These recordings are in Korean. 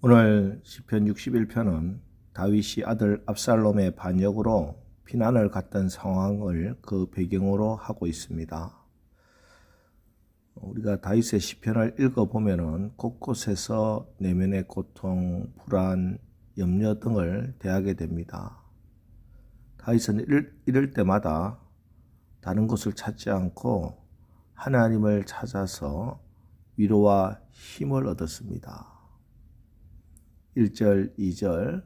오늘 시편 61편은 다윗이 아들 압살롬의 반역으로 피난을 갔던 상황을 그 배경으로 하고 있습니다. 우리가 다윗의 시편을 읽어보면 곳곳에서 내면의 고통, 불안, 염려 등을 대하게 됩니다. 다윗은 이럴 때마다 다른 곳을 찾지 않고 하나님을 찾아서 위로와 힘을 얻었습니다. 1절, 2절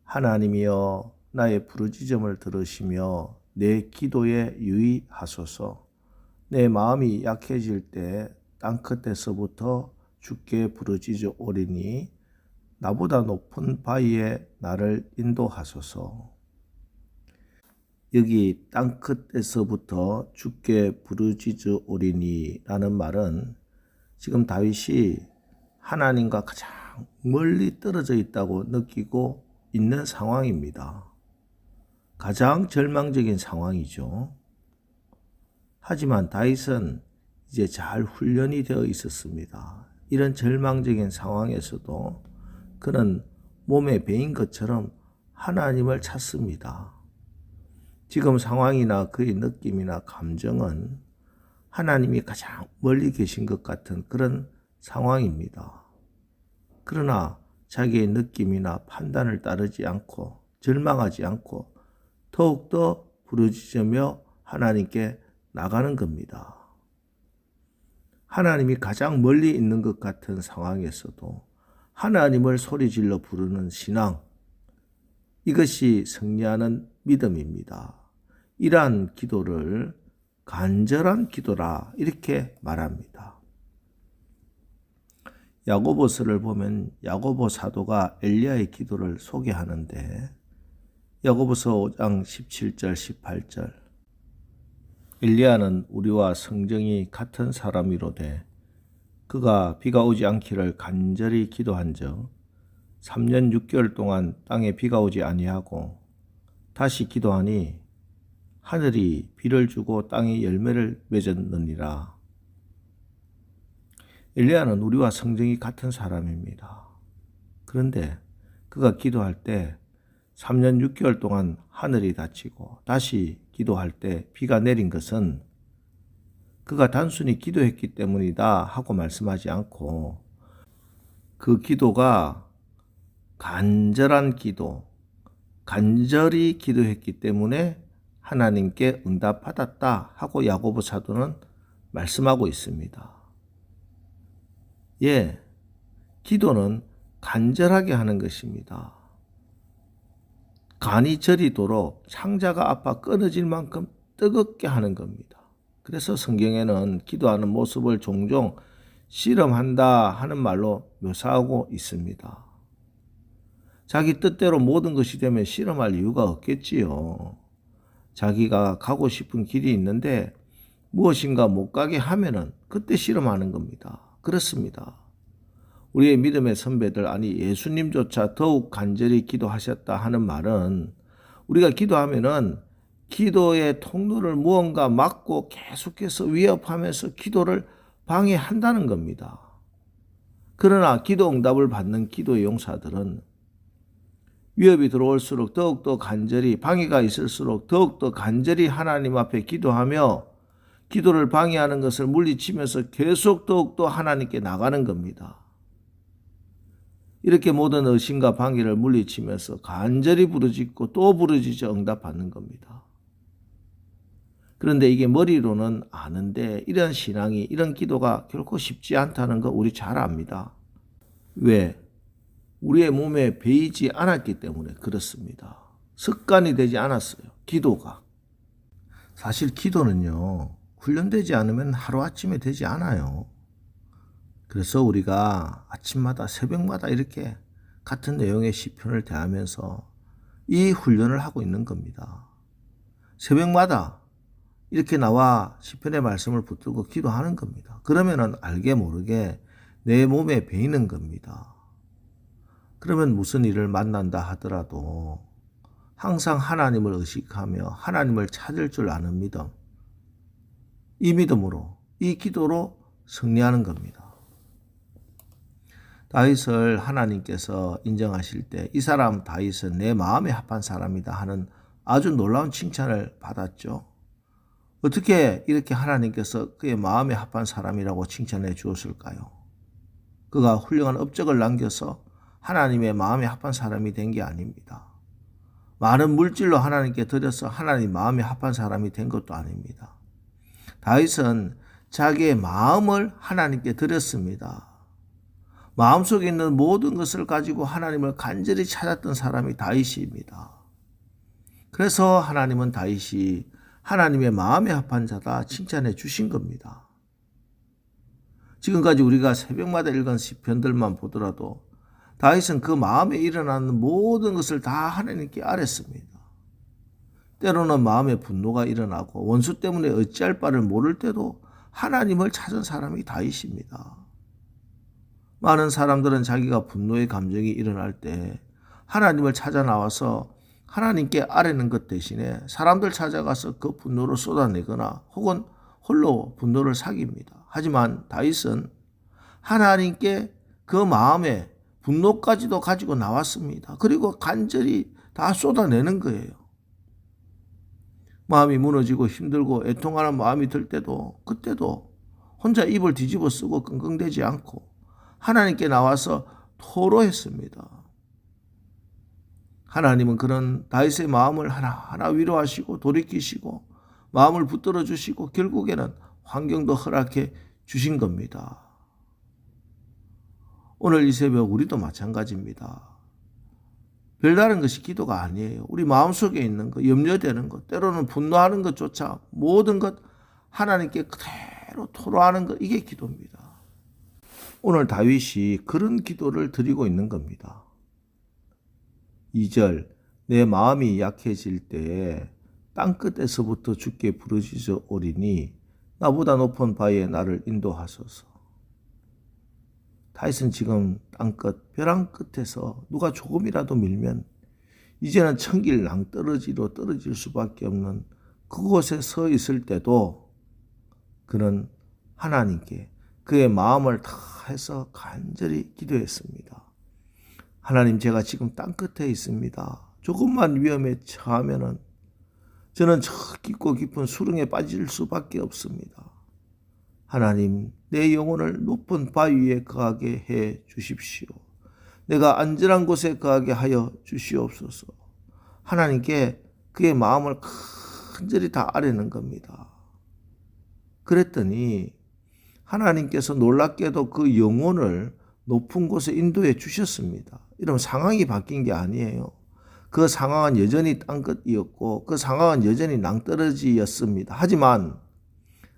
하나님이여 나의 부르짖음을 들으시며 내 기도에 유의하소서. 내 마음이 약해질 때 땅끝에서부터 주께 부르짖으오리니 나보다 높은 바위에 나를 인도하소서. 여기 땅끝에서부터 주께 부르짖으오리니 라는 말은 지금 다윗이 하나님과 가장 멀리 떨어져 있다고 느끼고 있는 상황입니다. 가장 절망적인 상황이죠. 하지만 다윗은 이제 잘 훈련이 되어 있었습니다. 이런 절망적인 상황에서도 그는 몸에 배인 것처럼 하나님을 찾습니다. 지금 상황이나 그의 느낌이나 감정은 하나님이 가장 멀리 계신 것 같은 그런 상황입니다. 그러나 자기의 느낌이나 판단을 따르지 않고 절망하지 않고 더욱더 부르짖으며 하나님께 나가는 겁니다. 하나님이 가장 멀리 있는 것 같은 상황에서도 하나님을 소리질러 부르는 신앙, 이것이 승리하는 믿음입니다. 이러한 기도를 간절한 기도라 이렇게 말합니다. 야고보서를 보면 야고보 사도가 엘리야의 기도를 소개하는데 야고보서 5장 17절 18절 엘리야는 우리와 성정이 같은 사람이로되 그가 비가 오지 않기를 간절히 기도한즉 3년 6개월 동안 땅에 비가 오지 아니하고 다시 기도하니 하늘이 비를 주고 땅에 열매를 맺었느니라. 엘리야는 우리와 성정이 같은 사람입니다. 그런데 그가 기도할 때 3년 6개월 동안 하늘이 닫히고 다시 기도할 때 비가 내린 것은 그가 단순히 기도했기 때문이다 하고 말씀하지 않고 그 기도가 간절한 기도, 간절히 기도했기 때문에 하나님께 응답받았다 하고 야고보 사도는 말씀하고 있습니다. 기도는 간절하게 하는 것입니다. 간이 저리도록 창자가 아파 끊어질 만큼 뜨겁게 하는 겁니다. 그래서 성경에는 기도하는 모습을 종종 씨름한다 하는 말로 묘사하고 있습니다. 자기 뜻대로 모든 것이 되면 씨름할 이유가 없겠지요. 자기가 가고 싶은 길이 있는데 무엇인가 못 가게 하면은 그때 씨름하는 겁니다. 그렇습니다. 우리의 믿음의 선배들, 아니 예수님조차 더욱 간절히 기도하셨다 하는 말은 우리가 기도하면은 기도의 통로를 무언가 막고 계속해서 위협하면서 기도를 방해한다는 겁니다. 그러나 기도 응답을 받는 기도의 용사들은 위협이 들어올수록 더욱더 간절히, 방해가 있을수록 더욱더 간절히 하나님 앞에 기도하며 기도를 방해하는 것을 물리치면서 계속 더욱더 하나님께 나가는 겁니다. 이렇게 모든 의심과 방해를 물리치면서 간절히 부르짖고 또 부르짖어 응답받는 겁니다. 그런데 이게 머리로는 아는데 이런 신앙이, 이런 기도가 결코 쉽지 않다는 거 우리 잘 압니다. 왜? 우리의 몸에 배이지 않았기 때문에 그렇습니다. 습관이 되지 않았어요. 기도가. 사실 기도는요, 훈련되지 않으면 하루아침에 되지 않아요. 그래서 우리가 아침마다 새벽마다 이렇게 같은 내용의 시편을 대하면서 이 훈련을 하고 있는 겁니다. 새벽마다 이렇게 나와 시편의 말씀을 붙들고 기도하는 겁니다. 그러면은 알게 모르게 내 몸에 배이는 겁니다. 그러면 무슨 일을 만난다 하더라도 항상 하나님을 의식하며 하나님을 찾을 줄 아는 믿음, 이 믿음으로, 이 기도로 승리하는 겁니다. 다윗을 하나님께서 인정하실 때 이 사람 다윗은 내 마음에 합한 사람이다 하는 아주 놀라운 칭찬을 받았죠. 어떻게 이렇게 하나님께서 그의 마음에 합한 사람이라고 칭찬해 주었을까요? 그가 훌륭한 업적을 남겨서 하나님의 마음에 합한 사람이 된 게 아닙니다. 많은 물질로 하나님께 드려서 하나님 마음에 합한 사람이 된 것도 아닙니다. 다윗은 자기의 마음을 하나님께 드렸습니다. 마음속에 있는 모든 것을 가지고 하나님을 간절히 찾았던 사람이 다윗입니다. 그래서 하나님은 다윗이 하나님의 마음에 합한 자다 칭찬해 주신 겁니다. 지금까지 우리가 새벽마다 읽은 시편들만 보더라도 다윗은 그 마음에 일어나는 모든 것을 다 하나님께 아뢰습니다. 때로는 마음에 분노가 일어나고 원수 때문에 어찌할 바를 모를 때도 하나님을 찾은 사람이 다윗입니다. 많은 사람들은 자기가 분노의 감정이 일어날 때 하나님을 찾아 나와서 하나님께 아뢰는 것 대신에 사람들 찾아가서 그 분노를 쏟아내거나 혹은 홀로 분노를 삭입니다. 하지만 다윗은 하나님께 그 마음에 분노까지도 가지고 나왔습니다. 그리고 간절히 다 쏟아내는 거예요. 마음이 무너지고 힘들고 애통하는 마음이 들 때도 그때도 혼자 입을 뒤집어 쓰고 끙끙대지 않고 하나님께 나와서 토로했습니다. 하나님은 그런 다윗의 마음을 하나하나 위로하시고 돌이키시고 마음을 붙들어 주시고 결국에는 환경도 허락해 주신 겁니다. 오늘 이 새벽 우리도 마찬가지입니다. 별다른 것이 기도가 아니에요. 우리 마음속에 있는 것, 염려되는 것, 때로는 분노하는 것조차 모든 것 하나님께 그대로 토로하는 것, 이게 기도입니다. 오늘 다윗이 그런 기도를 드리고 있는 겁니다. 2절, 내 마음이 약해질 때에 땅끝에서부터 주께 부르짖어오리니 나보다 높은 바에 나를 인도하소서. 다윗은 지금 땅끝, 벼랑 끝에서 누가 조금이라도 밀면 이제는 천길 낭떠러지로 떨어질 수밖에 없는 그곳에 서 있을 때도 그는 하나님께 그의 마음을 다해서 간절히 기도했습니다. 하나님, 제가 지금 땅끝에 있습니다. 조금만 위험에 처하면은 저는 저 깊고 깊은 수렁에 빠질 수밖에 없습니다. 하나님, 내 영혼을 높은 바위에 거하게 해 주십시오. 내가 안전한 곳에 거하게 하여 주시옵소서. 하나님께 그의 마음을 간절히 다 아뢰는 겁니다. 그랬더니 하나님께서 놀랍게도 그 영혼을 높은 곳에 인도해 주셨습니다. 이러면 상황이 바뀐 게 아니에요. 그 상황은 여전히 땅끝이었고 그 상황은 여전히 낭떠러지였습니다. 하지만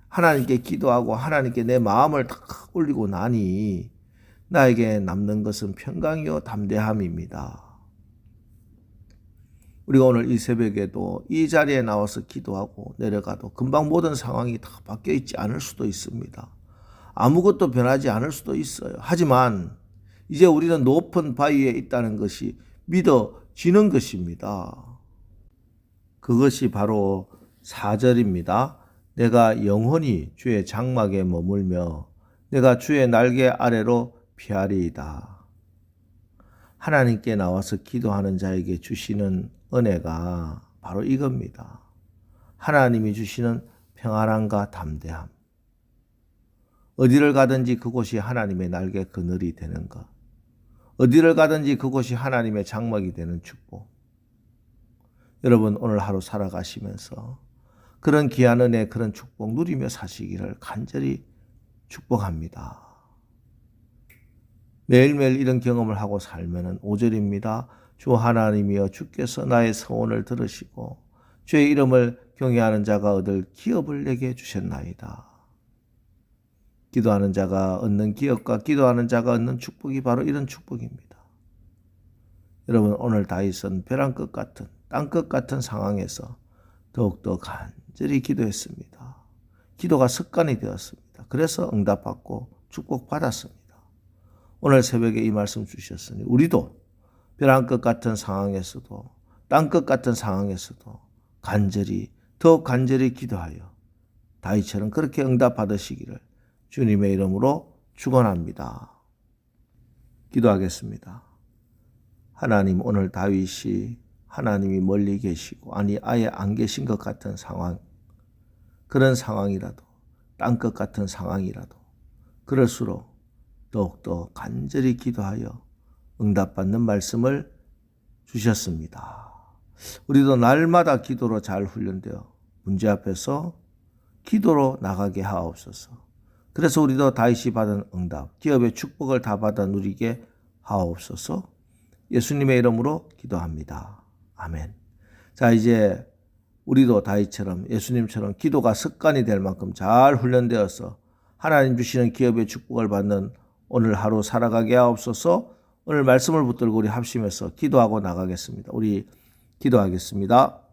하나님께 기도하고 하나님께 내 마음을 탁 올리고 나니 나에게 남는 것은 평강이요 담대함입니다. 우리가 오늘 이 새벽에도 이 자리에 나와서 기도하고 내려가도 금방 모든 상황이 다 바뀌어 있지 않을 수도 있습니다. 아무것도 변하지 않을 수도 있어요. 하지만 이제 우리는 높은 바위에 있다는 것이 믿어지는 것입니다. 그것이 바로 4절입니다. 내가 영원히 주의 장막에 머물며 내가 주의 날개 아래로 피하리이다. 하나님께 나와서 기도하는 자에게 주시는 은혜가 바로 이겁니다. 하나님이 주시는 평안함과 담대함. 어디를 가든지 그곳이 하나님의 날개 그늘이 되는 것. 어디를 가든지 그곳이 하나님의 장막이 되는 축복. 여러분, 오늘 하루 살아가시면서 그런 귀한 은혜, 그런 축복 누리며 사시기를 간절히 축복합니다. 매일매일 이런 경험을 하고 살면은 5절입니다. 주 하나님이여 주께서 나의 서원을 들으시고 주의 이름을 경외하는 자가 얻을 기업을 내게 주셨나이다. 기도하는 자가 얻는 기업과 기도하는 자가 얻는 축복이 바로 이런 축복입니다. 여러분, 오늘 다윗은 벼랑 끝 같은 땅끝 같은 상황에서 더욱더 간절히 기도했습니다. 기도가 습관이 되었습니다. 그래서 응답받고 축복받았습니다. 오늘 새벽에 이 말씀 주셨으니 우리도 벼랑 끝 같은 상황에서도 땅끝 같은 상황에서도 간절히 더욱 간절히 기도하여 다윗처럼 그렇게 응답받으시기를 주님의 이름으로 축원합니다. 기도하겠습니다. 하나님, 오늘 다윗이 하나님이 멀리 계시고 아예 안 계신 것 같은 상황, 그런 상황이라도, 땅끝 같은 상황이라도 그럴수록 더욱더 간절히 기도하여 응답받는 말씀을 주셨습니다. 우리도 날마다 기도로 잘 훈련되어 문제 앞에서 기도로 나가게 하옵소서. 그래서 우리도 다윗이 받은 응답, 기업의 축복을 다 받아 누리게 하옵소서. 예수님의 이름으로 기도합니다. 아멘. 자, 이제 우리도 다윗처럼 예수님처럼 기도가 습관이 될 만큼 잘 훈련되어서 하나님 주시는 기업의 축복을 받는 오늘 하루 살아가게 하옵소서. 오늘 말씀을 붙들고 우리 합심해서 기도하고 나가겠습니다. 우리 기도하겠습니다.